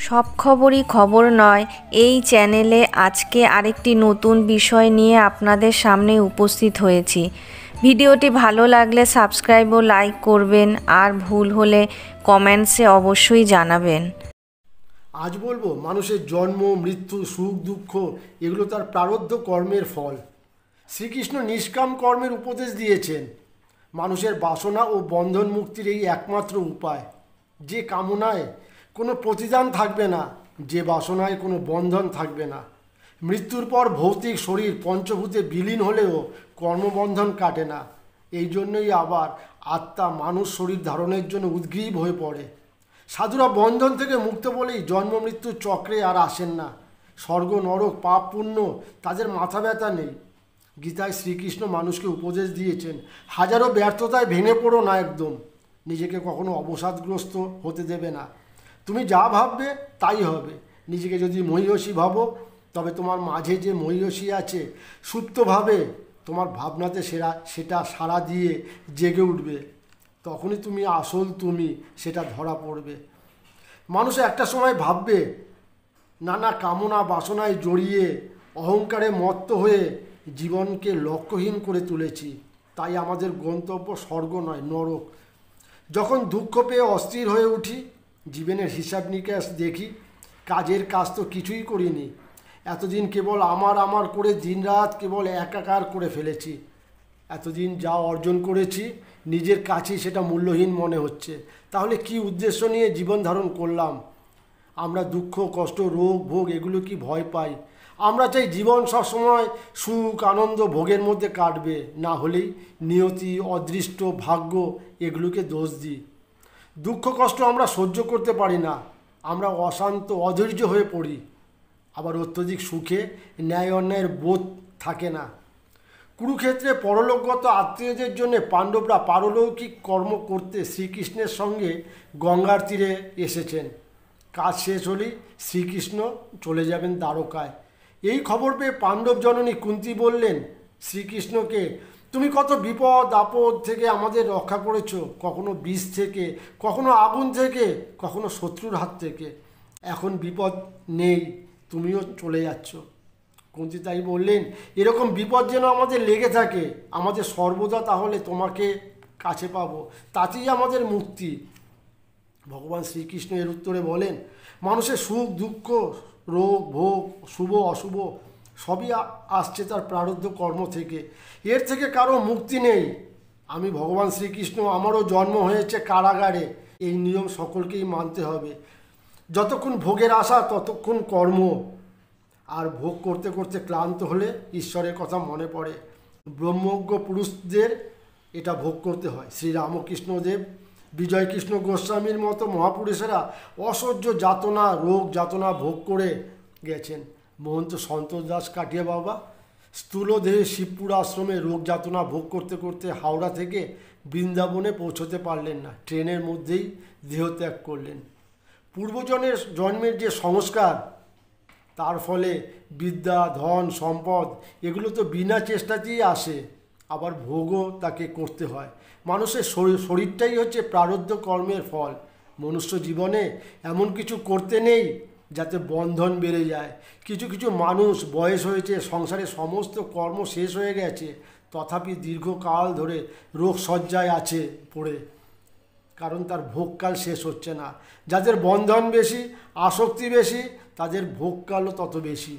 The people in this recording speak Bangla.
সব খবরই খবর নয়। এই চ্যানেলে আজকে আরেকটি নতুন বিষয় নিয়ে আপনাদের সামনে উপস্থিত হয়েছি। ভিডিওটি ভালো লাগলে সাবস্ক্রাইব ও লাইক করবেন, আর ভুল হলে কমেন্টসে অবশ্যই জানাবেন। আজ বলবো মানুষের জন্ম, মৃত্যু, সুখ, দুঃখ এগুলো তার প্রারব্ধ কর্মের ফল। শ্রীকৃষ্ণ নিষ্কাম কর্মের উপদেশ দিয়েছেন। মানুষের বাসনা ও বন্ধন মুক্তির এই একমাত্র উপায়। যে কামনায় কোনো প্রতিদান থাকবে না, যে বাসনায় কোনো বন্ধন থাকবে না। মৃত্যুর পর ভৌতিক শরীর পঞ্চভূতে বিলীন হলেও কর্মবন্ধন কাটে না। এই জন্যই আবার আত্মা মানুষ শরীর ধারণের জন্য উদ্গ্রীব হয়ে পড়ে। সাধুরা বন্ধন থেকে মুক্ত বলেই জন্ম মৃত্যুর চক্রে আর আসেন না। স্বর্গ নরক পাপ পুণ্য তাদের মাথা ব্যথা নেই। গীতায় শ্রীকৃষ্ণ মানুষকে উপদেশ দিয়েছেন, হাজারো ব্যর্থতায় ভেঙে পড়ো না, একদম নিজেকে কখনো অবসাদগ্রস্ত হতে দেবে না। তুমি যা ভাববে তাই হবে। নিজেকে যদি মহীয়সী ভাবো, তবে তোমার মাঝে যে মহীয়সী আছে সুপ্তভাবে তোমার ভাবনাতে সেটা সাড়া দিয়ে জেগে উঠবে। তখনই তুমি আসল তুমি সেটা ধরা পড়বে। মানুষ একটা সময় ভাববে, নানা কামনা বাসনায় জড়িয়ে অহংকারে মত্ত হয়ে জীবনকে লক্ষ্যহীন করে তুলেছি, তাই আমাদের গন্তব্য স্বর্গ নয়, নরক। যখন দুঃখ পেয়ে অস্থির হয়ে উঠি, জীবনের হিসাব নিকাশ দেখি, কাজের কাজ তো কিছুই করিনি। এতদিন কেবল আমার আমার করে দিনরাত কেবল একাকার করে ফেলেছি। এতদিন যা অর্জন করেছি নিজের কাছেই সেটা মূল্যহীন মনে হচ্ছে। তাহলে কি উদ্দেশ্য নিয়ে জীবন ধারণ করলাম? আমরা দুঃখ, কষ্ট, রোগ, ভোগ এগুলো কি ভয় পাই? আমরা চাই জীবন সবসময় সুখ, আনন্দ, ভোগের মধ্যে কাটবে। না হলেই নিয়তি, অদৃষ্ট, ভাগ্য এগুলোকে দোষ দিই। দুঃখ কষ্ট আমরা সহ্য করতে পারি না। আমরা অশান্ত, অধৈর্য হয়ে পড়ি। আবার অত্যধিক সুখে ন্যায় অন্যায়ের বোধ থাকে না। কুরুক্ষেত্রে পরলোকগত আত্মীয়দের জন্য পাণ্ডবরা পারলৌকিক কর্ম করতে শ্রীকৃষ্ণের সঙ্গে গঙ্গার তীরে এসেছেন। কাজ শেষ হলেই শ্রীকৃষ্ণ চলে যাবেন দ্বারকায়। এই খবর পেয়ে পাণ্ডব জননী কুন্তী বললেন শ্রীকৃষ্ণকে, তুমি কত বিপদ আপদ থেকে আমাদের রক্ষা করেছো, কখনো বিষ থেকে, কখনো আগুন থেকে, কখনো শত্রুর হাত থেকে। এখন বিপদ নেই, তুমিও চলে যাচ্ছ। কুন্তী তাই বললেন, এরকম বিপদ যেন আমাদের লেগে থাকে, আমাদের সর্বদা তাহলে তোমাকে কাছে পাবো, তাতেই আমাদের মুক্তি। ভগবান শ্রীকৃষ্ণ এর উত্তরে বলেন, মানুষের সুখ দুঃখ, রোগ ভোগ, শুভ অশুভ সবই আসছে তার প্রারব্ধ কর্ম থেকে। এর থেকে কারো মুক্তি নেই। আমি ভগবান শ্রীকৃষ্ণ, আমারও জন্ম হয়েছে কারাগারে। এই নিয়ম সকলকেই মানতে হবে। যতক্ষণ ভোগের আশা ততক্ষণ কর্ম। আর ভোগ করতে করতে ক্লান্ত হলে ঈশ্বরের কথা মনে পড়ে। ব্রহ্মজ্ঞ পুরুষদের এটা ভোগ করতে হয়। শ্রীরামকৃষ্ণদেব, বিজয়কৃষ্ণ গোস্বামীর মতো মহাপুরুষেরা অসহ্য যাতনা, রোগ যাতনা ভোগ করে গেছেন। মহন্ত সন্তোষ দাস কাটিয়া বাবা স্থূল দেহে শিবপুর আশ্রমে রোগ যাতনা ভোগ করতে করতে হাওড়া থেকে বৃন্দাবনে পৌঁছতে পারলেন না, ট্রেনের মধ্যেই দেহত্যাগ করলেন। পূর্বজনের জন্মের যে সংস্কার, তার ফলে বিদ্যা, ধন, সম্পদ এগুলো তো বিনা চেষ্টাতেই আসে। আবার ভোগও তাকে করতে হয়। মানুষের শরীরটাই হচ্ছে প্রারব্ধ কর্মের ফল। মনুষ্য জীবনে এমন কিছু করতে নেই যাতে বন্ধন বেড়ে যায়। কিছু কিছু মানুষ বয়স হয়েছে, সংসারে সমস্ত কর্ম শেষ হয়ে গেছে, তথাপি দীর্ঘকাল ধরে রোগশয্যায় আছে পড়ে, কারণ তার ভোগকাল শেষ হচ্ছে না। যাদের বন্ধন বেশি, আসক্তি বেশি, তাদের ভোগকালও তত বেশি।